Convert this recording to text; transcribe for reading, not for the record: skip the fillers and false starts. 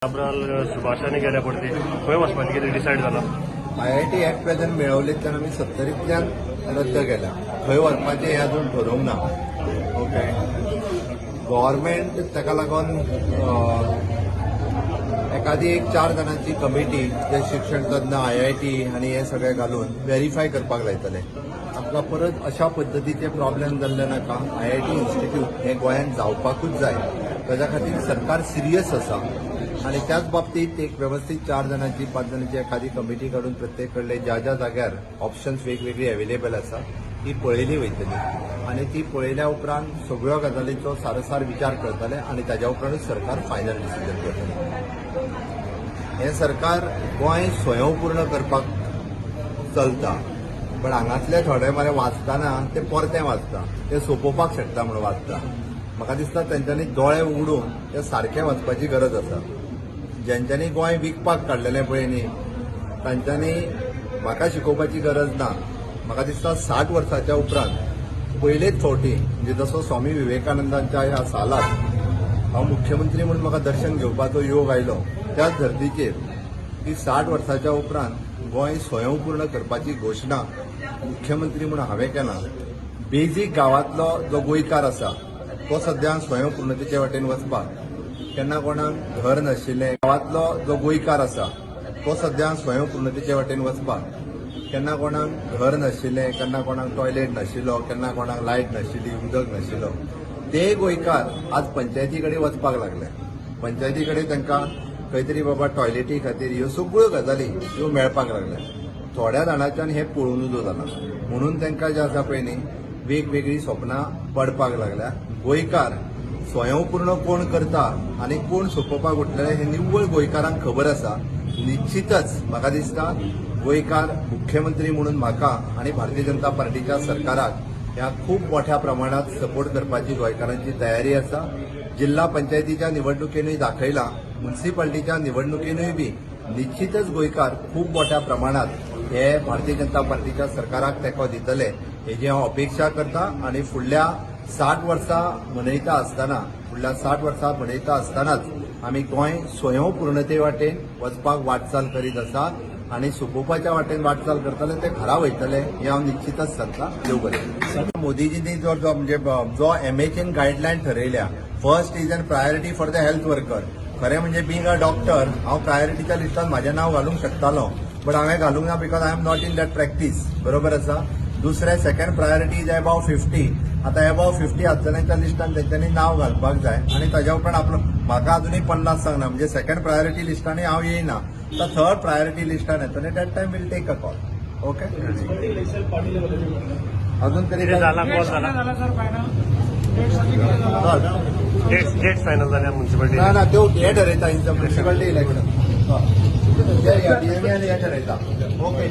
सुभाषाने गेल्या पडते खंय वचपाचें कितें डिसायड जालां? IIT ऍक्ट वेदन मेळवलेंतल्यान आमी 70तल्यान रद्द केल्या. खंय वचपाचें हें अजून ठरोवंक ना. ओके, गव्हर्मेंट ताका लागून एखादी एक 4 जाणांची कमिटी जे शिक्षण तज्ञ IIT आनी हे सगळे घालून व्हेरीफाय करपाक लायतले. आमकां परत अशा पद्दतीचे प्रॉब्लेम जाल्ले नाका. IIT इन्स्टिट्यूट हे गोंयांत जावपाकूच जाय. ताच्या खातीर सरकार सिरियस आसा आणि त्याच बाबतीत एक व्यवस्थित 4 जाणांची 5 जाणांची एखादी कमिटी काढून प्रत्येक कडले ज्या ज्या जाग्यार ऑप्शन्स वेगवेगळी अवेलेबल आसा ती पळयली वयतली आणि ती पळयल्या उपरांत सगळ्यो गजालींचो सारसार विचार करतले आणि ताच्या उपरांतूच सरकार फायनल डिसिजन घेतले. हे सरकार गोंय स्वयंपूर्ण करपाक चलता, पण हांगातले थोडे मरे वाचताना ते परते वाचता, ते सोपोवपाक शकता म्हणून वाचता. म्हाका दिसता तेंच्यांनी दोळे उगडून ते सारखे वाचपाची गरज आसा. ज्यांच्यांनी गोंय विकपाक काडलेलें पळय न्ही तांच्यांनी म्हाका शिकोवपाची गरज ना. म्हाका दिसता 60 वर्सांच्या उपरांत पयलेच फावटी म्हणजे जसो स्वामी विवेकानंदांच्या ह्या सालात हांव मुख्यमंत्री म्हणून म्हाका दर्शन घेवपाचो योग आयलो, त्याच धर्तीचेर की 60 वर्सांच्या उपरांत गोंय स्वयंपूर्ण करपाची घोशणा मुख्यमंत्री म्हणून हांवें केला. बेजीक गांवांतलो जो गोंयकार आसा तो सद्या स्वयंपूर्णतेचे वाटेन वचपाक, केन्ना कोणाक घर नाशिल्लें गांवांतलो जो गोंयकार आसा तो सद्या स्वयंपूर्णतेचे वाटेन वचपाक, केन्ना कोणाक घर नाशिल्लें, केन्ना कोणाक टॉयलेट नाशिल्लो, केन्ना कोणाक लायट नाशिल्ली, उदक नाशिल्लो, ते गोंयकार आज पंचायती कडेन वचपाक लागले. पंचायती कडेन तांकां खंय तरी बाबा टॉयलेटी खातीर ह्यो सगळ्यो गजाली ह्यो मेळपाक लागल्या. थोड्या जाणांच्यान हें पळोवन उजो जालां म्हणून तांकां जें आसा पळय न्ही वेगवेगळी स्वप्नां पडपाक लागल्या. गोंयकार स्वयंपूर्ण कोण करता आणि कोण सोंपोवपाक उठलेले हे निव्वळ गोंयकारांक खबर आसा. निश्चितच म्हाका दिसता गोंयकार मुख्यमंत्री म्हणून म्हाका आणि भारतीय जनता पार्टीच्या सरकाराक ह्या खूप मोठ्या प्रमाणात सपोर्ट करपाची गोंयकारांची तयारी आसा. जिल्हा पंचायतीच्या निवडणुकेनूय दाखयला, म्युन्सिपाल्टीच्या निवडणुकेनूय बी निश्चितच गोंयकार खूप मोठ्या प्रमाणात हे भारतीय जनता पार्टीच्या सरकाराक तेंको दितले हेजी हांव अपेक्षा करता. आणि फुडल्या 60 वर्सां मनयता आसतनाच आमी गोंय स्वयंपूर्णते वाटेन वचपाक वाटचाल करीत आसा आणि सोंपोवपाच्या वाटेन वाटचाल करतले ते घरा वयतले हे हांव निश्चितच सांगता. देव बरें. मोदीजींनी जो MHN गायडलायन ठरयल्या, first is an priority for the health worker. खरें म्हणजे बींग अ डॉक्टर हांव प्रायोरिटीच्या लिस्टान म्हाजें नांव घालूंक शकतालो, बट हांवें घालूंक ना because I am not in that practice. बरोबर आसा. दुसरें सेकंड प्रायोरिटी इज अबाव 50. आता अबाव 50 आसतनाच्या लिस्टान तेंच्यांनी नांव घालपाक जाय आणि ताच्या उपरांत आपलो म्हाका अजूनय 50 सांगना, म्हणजे सेकंड प्रायोरिटी लिस्टांनी हांव येयना. तर थर्ड प्रायोरिटी लिस्टान येतले that time will take a call. Okay, अजून तरी डेट फायनल जाल्या म्युन्सिपालिटी ना त्यो हे ठरयता म्युन्सिपालिटी इलेक्शन. हे ठरयता. ओके,